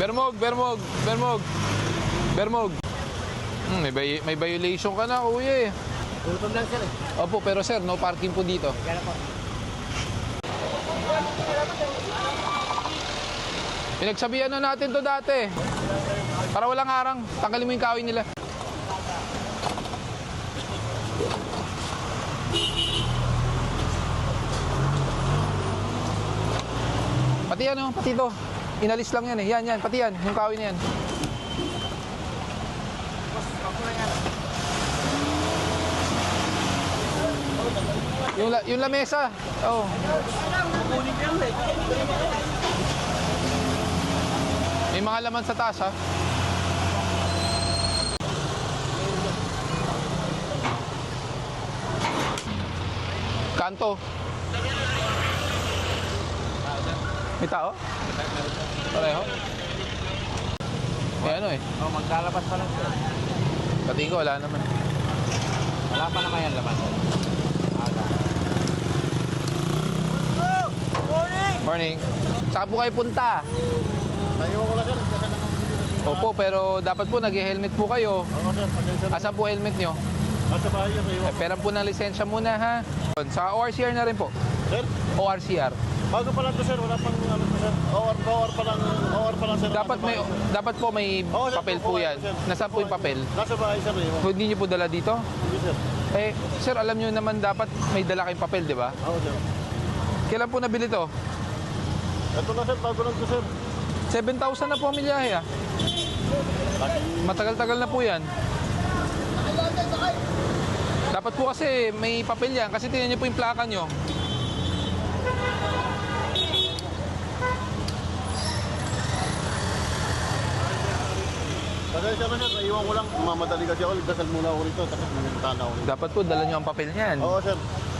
Bermog, Bermog, Bermog. Bermog. May violation ka na, kuya eh. Gutom lang sir eh. Opo, pero sir, no parking po dito. Kaya po. Pinagsabihan na natin to dati. Para walang harang, tanggalin mo yung kahoy nila. Pati yan, oh, pati to. Inalis lang yan eh. Yan, pati yan. Yung kahoy na yan. Yung lamesa. Oh. May mga laman sa taas, ha? Kanto. May tao? Pareho? May ano eh. Oh, maglalabas pa lang sir. Pati ko, wala naman. Wala pa naman yan laman. Morning. Saan po kayo punta? Tayo ko lang sir. Opo, pero dapat po nag-helmet po kayo. Ako sir, pasensya na. Asan po helmet nyo? Sa bahay yan, iwan. Pera po ng lisensya muna, ha? Sa ORCR na rin po. Sir, ORCR. bago pa lang to sir, wala pang ano to sir. OR pa lang sir. Dapat po may Oo, sir, papel po yan. sir. Nasaan po yung papel? Nasa bahay sir, iwan. So, hindi nyo po dala dito? Hindi sir. Eh, sir, alam nyo naman dapat may dala kayong papel, di ba? Oo sir. Kailan po nabili to? Ito na sir, bago lang to sir. 7,000 na po ang milyahe, ha? Matagal-tagal na po yan. Dapat po kasi may papel yan. Kasi tingnan nyo po yung plaka nyo. Pasensya na sir, iwan ko lang. Mamadali kasi ako, dasal muna ako rito. Tapos pumuntahan ako rito. Dapat po dala nyo ang papel niyan. Oo sir.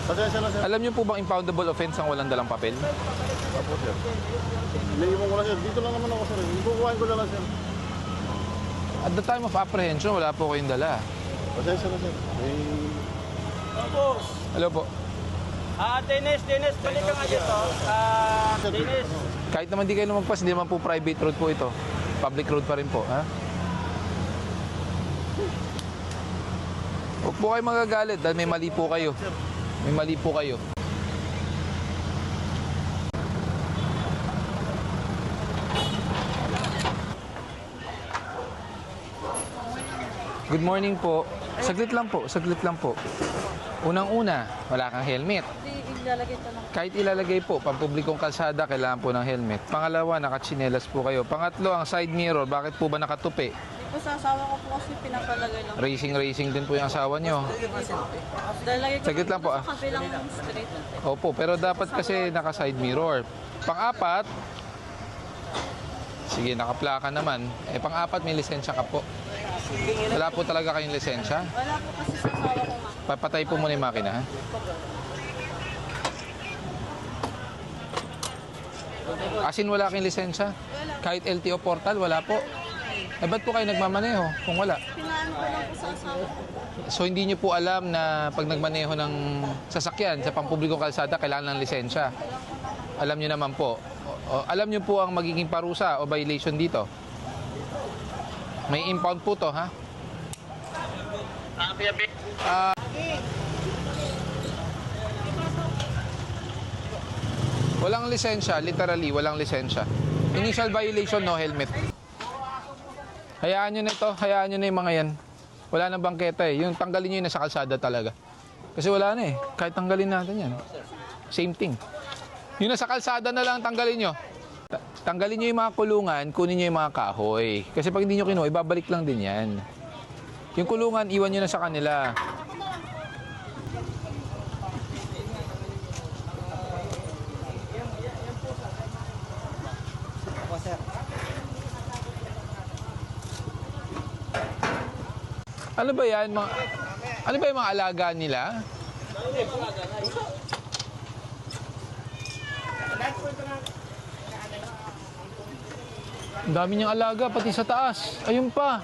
Pasensya na sir. Alam nyo po bang impoundable offense ang walang dalang papel? Opo sir. Iniiwan ko lang sir. Dito lang naman ako sir. Ibukuhain ko lang sir. At the time of apprehension, wala po kayong dala. Pasensya na sir. Boss. Hello po. Dennis, balik ka nga dito. Dennis. Kahit naman di kayo lumagpas, hindi naman po private road po ito. Public road pa rin po, ha? Huwag po kayo magagalit dahil may mali po kayo. May mali po kayo. Good morning po. Saglit lang po, saglit lang po. Unang-una, wala kang helmet. Ilalagay ito lang. Kahit ilalagay po, pampublikong kalsada, kailangan po ng helmet. Pangalawa, nakatsinelas po kayo. Pangatlo, ang side mirror, bakit po ba nakatupi? Hindi po sa asawa ko po kasi pinapalagay lang. Racing din po yung asawa nyo. Dahil lagi ko Saglit lang po, sa kabilang street. Opo, pero dapat kasi naka-side mirror. Pang-apat, sige, nakaplaka naman. Pang-apat, may lisensya ka po. Wala po talaga kayong lisensya. Wala po kasi sa asawa ko nga. Papatay po muna yung makina, ha? Asin wala kayong lisensya? Kahit LTO portal, wala po. Ba't po kayo nagmamaneho kung wala? Pinaano ko lang po sa asawa ko. So hindi nyo po alam na pag nagmaneho ng sasakyan sa pampublikong kalsada, kailangan ng lisensya. Alam nyo naman po. Alam nyo po ang magiging parusa o violation dito. May impound po to, ha? Walang lisensya, literally, walang lisensya. Initial violation, no helmet. Hayaan nyo na ito, hayaan nyo na yung mga yan. Wala na bangketa eh. Yung tanggalin nyo yun nasa kalsada talaga. Kasi wala na eh. Kahit tanggalin natin yan. Same thing. Yung nasa kalsada na lang tanggalin nyo. Tanggalin nyo yung mga kulungan, kunin nyo yung mga kahoy. Kasi pag hindi nyo kinuha, ibabalik lang din yan. Yung kulungan, iwan nyo na sa kanila. Ano ba yan? Ano ba yung mga alaga nila? Ang dami niyang alaga, pati sa taas. Ayun pa.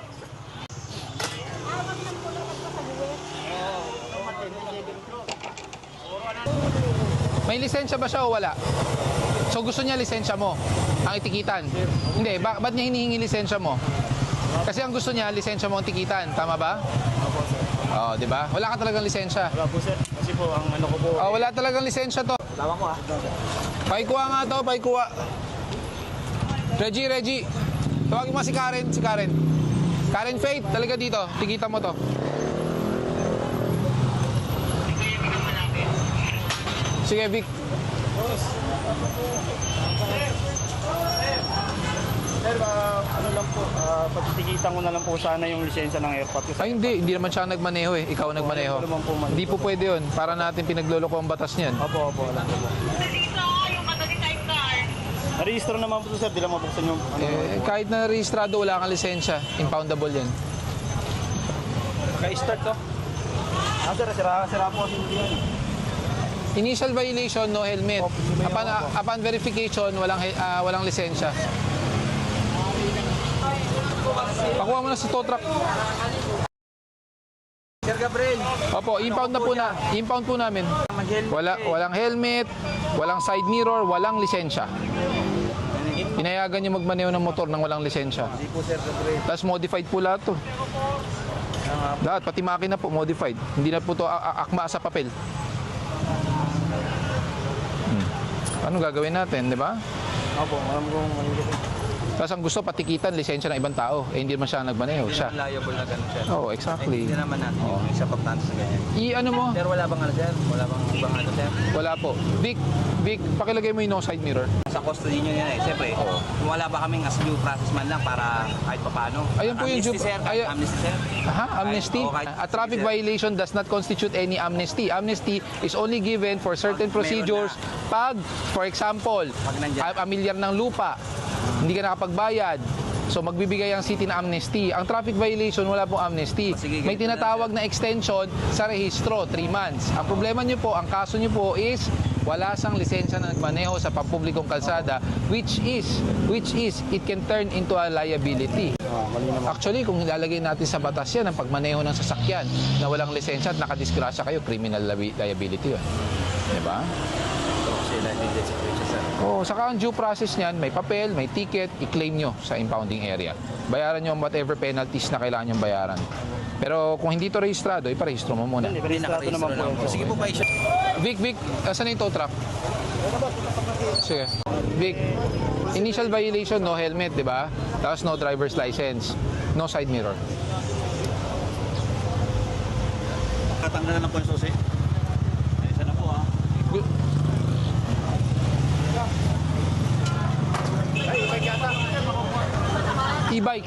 May lisensya ba siya o wala? So gusto niya lisensya mo? Ang itikitan. Hindi, ba't niya hinihingi lisensya mo? Kasi ang gusto niya, lisensya mo ang tikitan. Tama ba? Opo, sir. Oo, di ba? Wala ka talagang lisensya. Wala po, sir. Kasi po, ang ano ko po. Wala talagang lisensya to. Lawa ko, Paikuha nga to, paikuha. Reggie. Tawagin mo si Karen, Karen Faith, talaga dito. Tikita mo to. Sige, Vic. Sir, ano lang po, pagtitikitan ko na lang po sana yung lisensya ng airport. Kasi Ay, hindi naman siya nagmaneho eh. Ikaw ang nagmaneho. Ano naman po man. Hindi po pwede yun. Para natin pinagloloko ang batas niyan. Opo, alam ko po. Narehistro naman po, sir. Di lang mabuksan yung ano. Kahit na rehistrado, wala kang lisensya. Impoundable yan. Naka-start to. Sir, sira po kasi hindi yan. Initial violation, no helmet. Upon verification, walang lisensya. Pakuha mo na sa tow truck. Sir Gabriel, Opo, impound po namin. Walang helmet, walang side mirror, walang lisensya. Pinayagan niyo magmaneho ng motor nang walang lisensya. hindi po Sir Gabriel. Tapos modified po lahat to. Lahat, pati makina po modified. Hindi na po to akma sa papel. Ano gagawin natin, di ba? Opo, alam kong manigit. Tapos ang gusto patikitan lisensya ng ibang tao. Eh hindi naman siya nagmaneho, siya. Liable na ganun, sir. Oh, exactly. Hindi naman natin yung isa pa plano sa ganyan. Ano mo? Sir, wala bang ano, sir? Wala bang ibang ano, sir? Wala po. Vic, pakilagay mo yung no side mirror. Sa custody nyo yan eh. Siyempre, kung wala ba kaming as due process man lang para kahit paano. Ayun po yung amnesty, sir. Amnesty, sir. Amnesty? A traffic violation does not constitute any amnesty. Amnesty is only given for certain Pag meron procedures. Pag, for example, nandyan. amilyar ng lupa, hindi ka nakapagbayad, so magbibigay ang city na amnesty. Ang traffic violation, wala pong amnesty. Sige, May ganito na, tinatawag na extension sa rehistro, 3 months. Ang problema nyo po, ang kaso nyo po is wala sang lisensya na nagmaneho sa pampublikong kalsada, which is it can turn into a liability. Actually, kung ilalagay natin sa batas yan ang pagmaneho ng sasakyan na walang lisensya at nakadisgrasya kayo, criminal liability yun. Diba? Sila, hindi sa future, sir. Saka ang due process niyan, may papel, may ticket, i-claim nyo sa impounding area. Bayaran nyo ang whatever penalties na kailangan nyo bayaran. Pero kung hindi to rehistrado, iparehistro mo muna. Hindi, rehistrado naman po. Sige po, pa-issue. Vic, asan na yung tow truck? Sige. Vic, initial violation, no helmet, di ba? Tapos no driver's license, no side mirror. Tatanggalan na po yung susi. Isa na po E-bike.